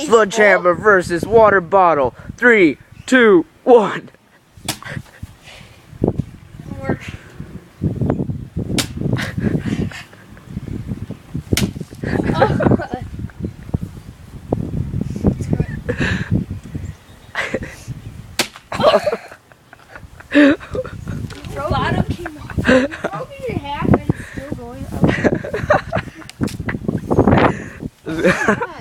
Sledgehammer versus water bottle. 3, 2, 1. Bottom came off. You broke it in half and it's still going up.